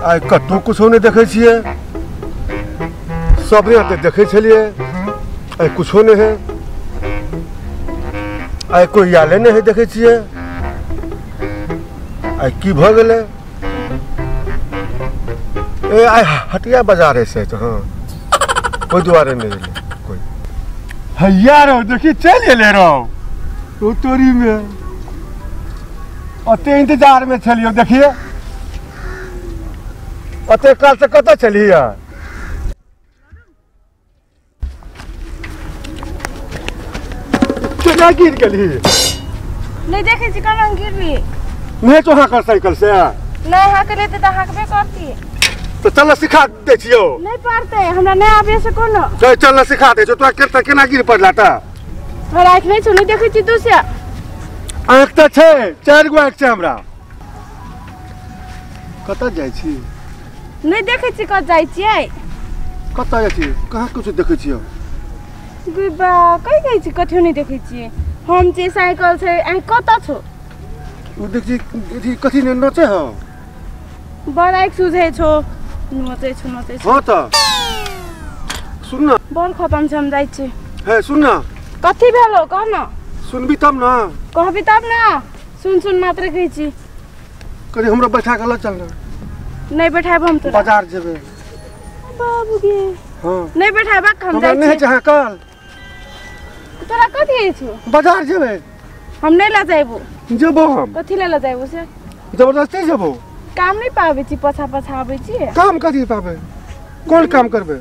आइ कतौ कुछो नहीं देखे छिए सब यहाँ ते देखे छलिए आइ कुछो नहीं है आइ कोई आले नहीं देखे छिए आइ की भ गेले ए आइ हटिया बाजार है से तो हाँ कोई द्वारे नहीं कोई हैया रो देखी चल ले रहो तो तोरी में अते इंतजार में चलियो देखिए अते काल से कत चलिए केना गिर गेली नहीं देखे छी कना गिरबी नहीं तो हाँ कर साइकिल से नहीं हाँ कर लेते तो हाकबे करती तो चल सिखा दे छियो नहीं पारते हमरा नहीं आबे से कोनो तो चल सिखा दे जो तो करता केना गिर पड़ला ता और आँख नहीं सुनी देखे छी तू से आँख तो छे 4 गो आँख छे हमरा कत जाय छी नहीं देखे छी कत जाय छी कत जाय छी कहाँ कुछ देखे छियो बिबा कई गई छी कथि नहीं देखे छी हम जे साइकिल से आ कत छो उ देख जी कथि ने नचे हो बड़ा एक सुझे छो नचे छो हां त सुन न बल खत्म छ हम जाय छी हे सुन न कथि भेलो कह न सुनबी तब न कहबी तब न सुन मात्र कहै छी कनी हमरा बैठा के ल चल न नहीं बैठाब हम तो बाजार जेबे बाबू गे हां नहीं बैठाबा हम जाय छी नहीं चाहे कल तोरा कथि छो बाजार जेबे हम नहीं ला जाइबो जेबो हम कथि ला जाइबो से जबरदस्ती जेबो काम नहीं पाबे छी पछा आबे छी काम कथि पाबे कोन काम करबे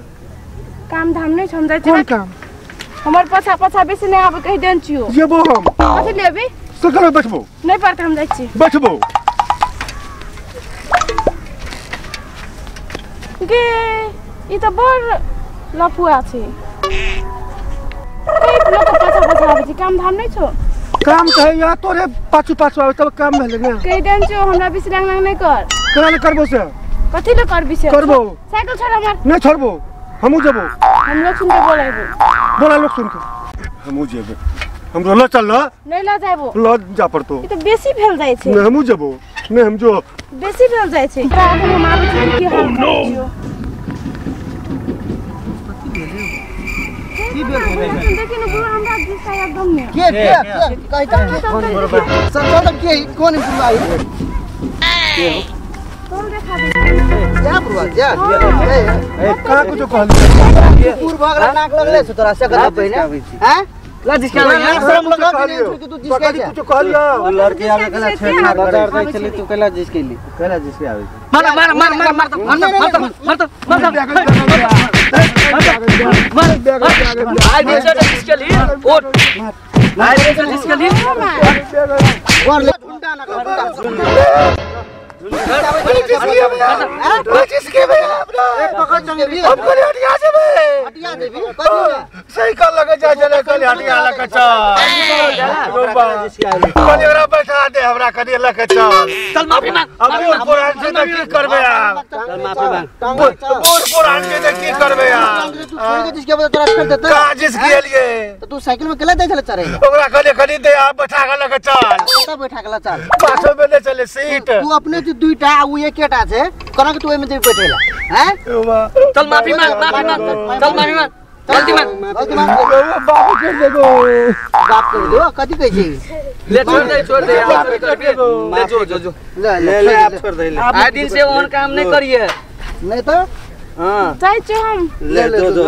काम धाम नहीं हम जाय छी कोन काम हमर पछा बेसी नहीं आबे कहि देन छियो जेबो हम कथि लेबी सकल बैठबो नहीं पारते हम जाय छी बैठबो गे ई तो बड़ लफुआ छी एक लोग पछा आबे छी काम धाम नहीं छो काम कहे या तोरे पाछू आवे तब काम भेले ने कहि देन छियो हमरा बेसी रंग नहीं कर केना ले करबो से कथि ले करबी से करबो साइकिल छोड़ हमर नहीं छोड़बो हमू जेबो हम लोग सुन के बोलाइबो बोला लोग सुन के हमू जेबो हमरो ल चल न नहीं ला जाइबो ल जा पड़तो ई तो बेसी भेल जाय छै नहीं हमू जेबो नहीं हम जो बेसी भेल जाय छै हम आबे छी की हाल छियो की भेल देखि न गुरु हमरा दिशा एकदम ने के कहि त सब के कोन गुरु आई के कौन देखा दे जा बुआ जा ए कहां कुछ कहली पूर भागला नाक लगले से तोरा से कथा पहिने हैं ला जिसका लगा सब लगा के तू जिसका कुछ कहलियो लड़के आवे कला छेड़ना बाजार दे चली तू कला जिसके ली कला जिसके आवे मार आज जिसके ली ओट आज जिसके ली और ले ढूंढा ना जिसके में पकड़ चंगे हमको हटिया देबी साइकिल लगे जा चले कल हटिया लगे चल कनेरा बैठा दे हमरा कने लगे चल माफी मांग अभी पुरान से तो की करबे यार चल माफी मांग पुरान से तो की करबे यार तू जिसके बता तोरा छोड़ देता का जिसके लिए तो तू साइकिल में केला दे चले चले ओकरा कने खरीद दे आप बैठा के लगे चल तो बैठा केला चल पाछो में ले चले सीट तू अपने जो दुईटा उ एकेटा छे कना के तू एमे जे बैठेला हैं चल माफी मांग चल माफी मांग जल्दी मांग बाबू कर देगो बात कर दो कथि कहै छी ले छोड़ दे ले जो ले आप छोड़ दे आज दिन से ओन काम नहीं करिए नहीं तो हां जाय छी हम ले दो